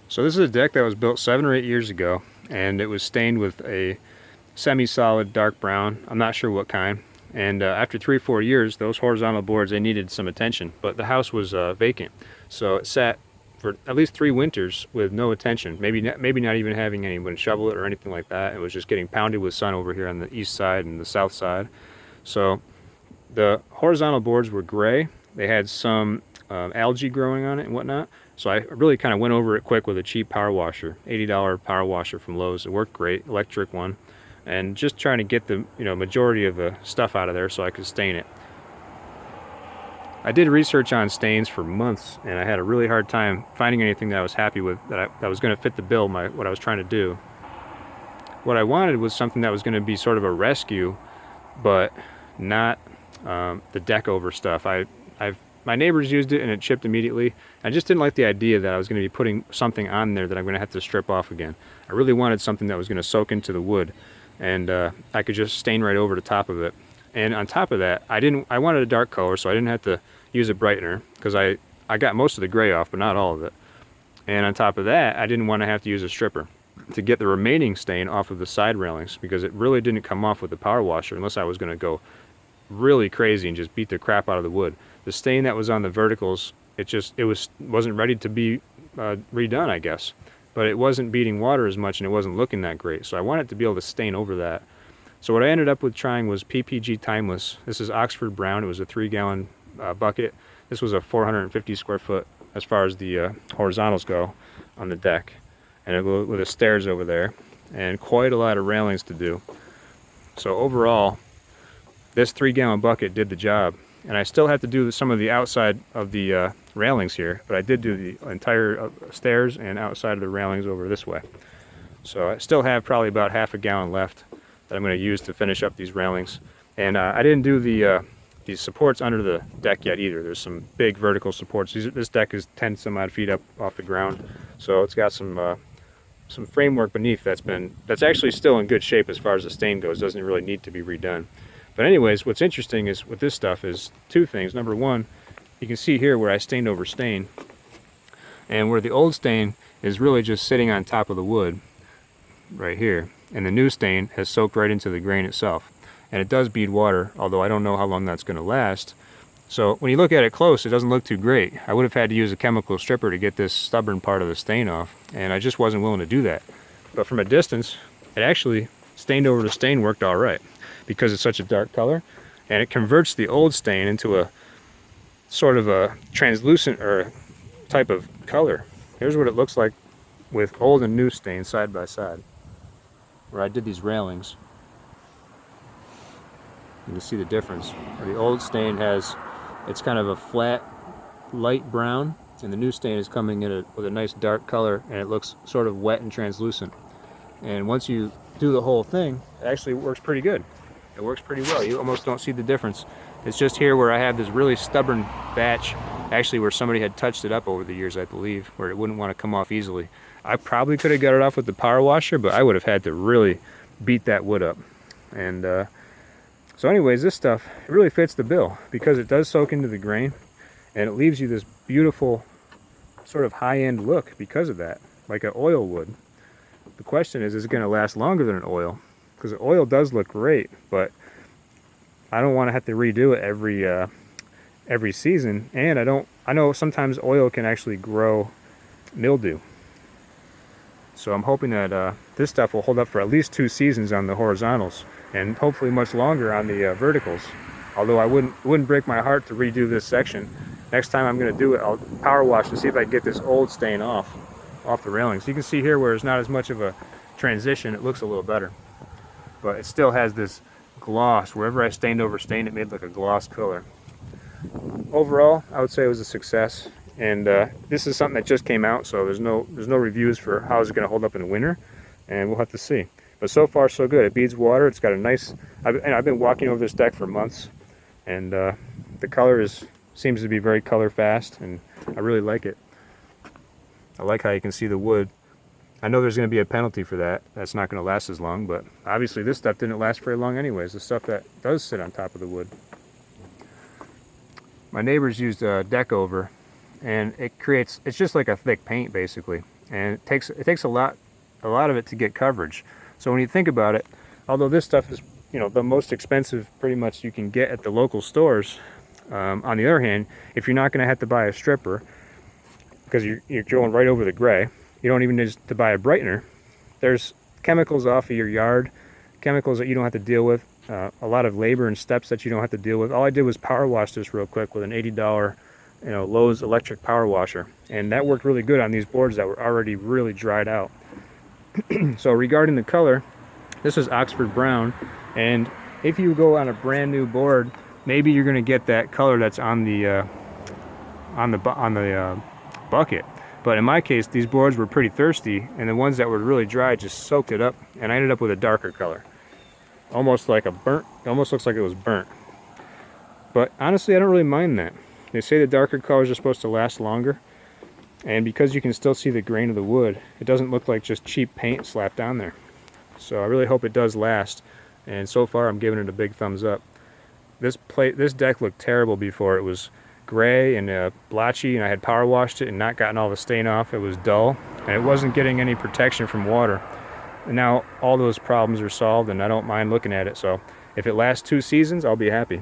So this is a deck that was built 7 or 8 years ago, and it was stained with a semi-solid dark brown. I'm not sure what kind. And after 3 or 4 years, those horizontal boards, they needed some attention, but the house was vacant. So it sat for at least 3 winters with no attention, maybe not even having anyone shovel it or anything like that. It was just getting pounded with sun over here on the east side and the south side. So the horizontal boards were gray. They had some algae growing on it and whatnot. So I really kind of went over it quick with a cheap power washer, $80 power washer from Lowe's. It worked great, electric one, and just trying to get the majority of the stuff out of there so I could stain it. I did research on stains for months, and I had a really hard time finding anything that I was happy with, that was going to fit the bill, what I was trying to do. What I wanted was something that was going to be sort of a rescue, but not the deck over stuff. My neighbors used it and it chipped immediately. I just didn't like the idea that I was going to be putting something on there that I'm going to have to strip off again. I really wanted something that was going to soak into the wood, and I could just stain right over the top of it. And on top of that, I wanted a dark color, so I didn't have to use a brightener, because I got most of the gray off, but not all of it. And on top of that, I didn't want to have to use a stripper to get the remaining stain off of the side railings, because it really didn't come off with the power washer unless I was going to go really crazy and just beat the crap out of the wood. The stain that was on the verticals, it wasn't ready to be redone, I guess. But it wasn't beating water as much, and it wasn't looking that great. So I wanted to be able to stain over that. So what I ended up with trying was PPG Timeless. This is Oxford Brown. It was a 3-gallon bucket. This was a 450 square foot as far as the horizontals go on the deck. And with the stairs over there, and quite a lot of railings to do. So overall, this 3-gallon bucket did the job. And I still had to do some of the outside of the railings here, but I did do the entire stairs and outside of the railings over this way. So I still have probably about half a gallon left that I'm going to use to finish up these railings. And I didn't do these supports under the deck yet either. There's some big vertical supports. This deck is 10 some odd feet up off the ground, so it's got some framework beneath that's actually still in good shape as far as the stain goes. Doesn't really need to be redone. But anyways, what's interesting is with this stuff is 2 things. Number one, you can see here where I stained over stain, and where the old stain is really just sitting on top of the wood right here, and the new stain has soaked right into the grain itself. And it does bead water, although I don't know how long that's going to last. So when you look at it close, it doesn't look too great. I would have had to use a chemical stripper to get this stubborn part of the stain off, and I just wasn't willing to do that. But from a distance, it actually, stained over the stain, worked all right, because it's such a dark color, and it converts the old stain into a sort of a translucent or type of color. Here's what it looks like with old and new stain side by side, where I did these railings. You can see the difference. The old stain it's kind of a flat, light brown, and the new stain is coming in with a nice dark color, and it looks sort of wet and translucent. And once you do the whole thing, it actually works pretty good. It works pretty well. You almost don't see the difference. It's just here where I have this really stubborn batch, actually where somebody had touched it up over the years, I believe, where it wouldn't want to come off easily. I probably could have got it off with the power washer, but I would have had to really beat that wood up. And so anyways, this stuff, it really fits the bill, because it does soak into the grain, and it leaves you this beautiful sort of high-end look because of that, like an oil would. The question is it going to last longer than an oil? Because the oil does look great, but I don't want to have to redo it every season, and I know sometimes oil can actually grow mildew. So I'm hoping that this stuff will hold up for at least 2 seasons on the horizontals, and hopefully much longer on the verticals. Although I wouldn't break my heart to redo this section. Next time I'm going to do it, I'll power wash to see if I can get this old stain off the railings. You can see here where there's not as much of a transition, it looks a little better. But it still has this gloss. Wherever I stained over stain, it made like a gloss color. Overall, I would say it was a success. And this is something that just came out, so there's no reviews for how it's going to hold up in the winter, and we'll have to see. But so far so good. It beads water. It's got a nice. I've been walking over this deck for months, and the color seems to be very color fast, and I really like it. I like how you can see the wood. I know there's going to be a penalty for that. That's not going to last as long, but obviously this stuff didn't last very long anyways. The stuff that does sit on top of the wood. My neighbors used a deck over, and it's just like a thick paint basically. and it takes a lot of it to get coverage. So when you think about it, although this stuff is, you know, the most expensive pretty much you can get at the local stores, on the other hand, if you're not going to have to buy a stripper because you're going right over the gray, you don't even need to buy a brightener. There's chemicals off of your yard, chemicals that you don't have to deal with, a lot of labor and steps that you don't have to deal with. All I did was power wash this real quick with an $80, you know, Lowe's electric power washer, and that worked really good on these boards that were already really dried out. So regarding the color, this is Oxford Brown, and if you go on a brand new board, maybe you're going to get that color that's on the bucket. But in my case, these boards were pretty thirsty, and the ones that were really dry just soaked it up, and I ended up with a darker color. Almost like a burnt, almost looks like it was burnt. But honestly, I don't really mind that. They say the darker colors are supposed to last longer, and because you can still see the grain of the wood, it doesn't look like just cheap paint slapped on there. So I really hope it does last, and so far I'm giving it a big thumbs up. This deck looked terrible before. It was gray and blotchy, and I had power washed it and not gotten all the stain off. It was dull, and it wasn't getting any protection from water. And now all those problems are solved, and I don't mind looking at it. So if it lasts 2 seasons, I'll be happy.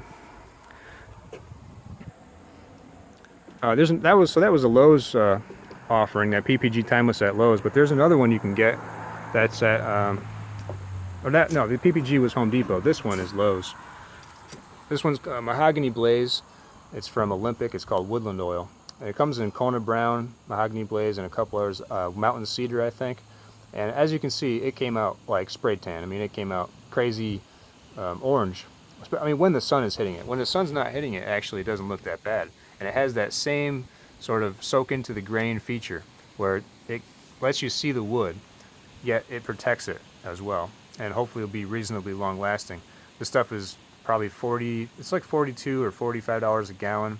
That was a Lowe's offering, that PPG timeless at Lowe's. But there's another one you can get that's at the PPG was Home Depot. This one is Lowe's. This one's Mahogany Blaze. It's from Olympic. It's called Woodland Oil. And it comes in Kona Brown, Mahogany Blaze, and a couple others, Mountain Cedar, I think. And as you can see, it came out like spray tan. I mean, it came out crazy orange. I mean, when the sun is hitting it. When the sun's not hitting it, actually, it doesn't look that bad. And it has that same sort of soak into the grain feature where it lets you see the wood, yet it protects it as well. And hopefully it'll be reasonably long lasting. This stuff is probably it's like $42 or $45 a gallon.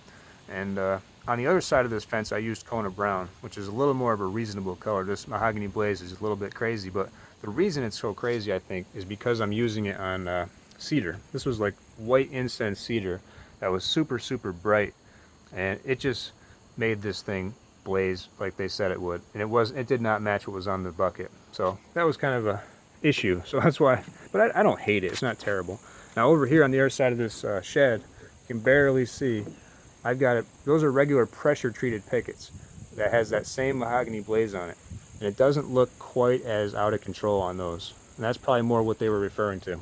And on the other side of this fence, I used Kona Brown, which is a little more of a reasonable color. This Mahogany Blaze is a little bit crazy, but the reason it's so crazy, I think, is because I'm using it on cedar. This was like white incense cedar that was super, super bright, and it just made this thing blaze like they said it would. And it did not match what was on the bucket. So that was kind of a issue. So that's why, but I don't hate it. It's not terrible. Now over here on the other side of this shed, you can barely see, I've got it. Those are regular pressure treated pickets that has that same Mahogany Blaze on it. And it doesn't look quite as out of control on those. And that's probably more what they were referring to.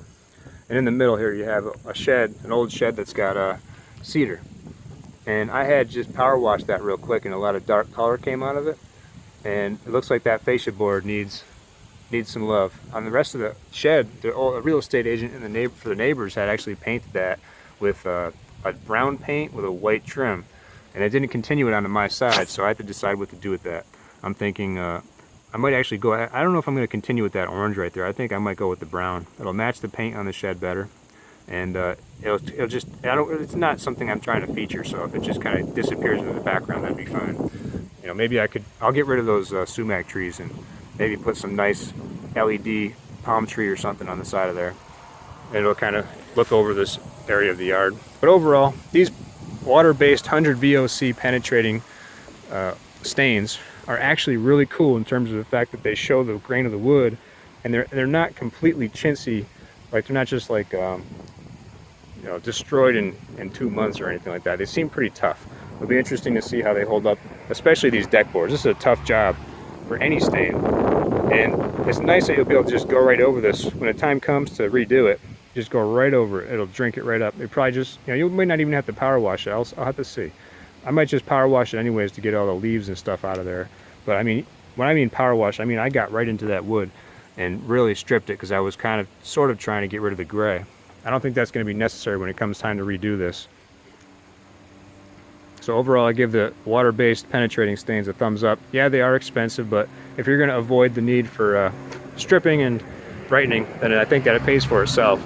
And in the middle here you have a shed, an old shed that's got cedar. And I had just power washed that real quick, and a lot of dark color came out of it. And it looks like that fascia board needs some love. On the rest of the shed, a real estate agent for the neighbors had actually painted that with a brown paint with a white trim, and it didn't continue it onto my side, so I had to decide what to do with that. I'm thinking I might actually go ahead. I don't know if I'm going to continue with that orange right there. I think I might go with the brown. It'll match the paint on the shed better, and it'll just, it's not something I'm trying to feature, so if it just kind of disappears into the background, that'd be fine. You know, maybe I'll get rid of those sumac trees and maybe put some nice LED palm tree or something on the side of there. And it'll kind of look over this area of the yard. But overall, these water-based 100 VOC penetrating stains are actually really cool in terms of the fact that they show the grain of the wood, and they're not completely chintzy. Like, they're not just like destroyed in 2 months or anything like that. They seem pretty tough. It'll be interesting to see how they hold up, especially these deck boards. This is a tough job for any stain, and it's nice that you'll be able to just go right over this when the time comes to redo it. Just go right over it. It'll drink it right up. It probably just, you might not even have to power wash it. I'll have to see. I might just power wash it anyways to get all the leaves and stuff out of there. But I mean, when I mean power wash, I mean I got right into that wood and really stripped it because I was sort of trying to get rid of the gray. I don't think that's going to be necessary when it comes time to redo this. So overall, I give the water-based penetrating stains a thumbs up. Yeah, they are expensive, but if you're going to avoid the need for stripping and brightening, then I think that it pays for itself.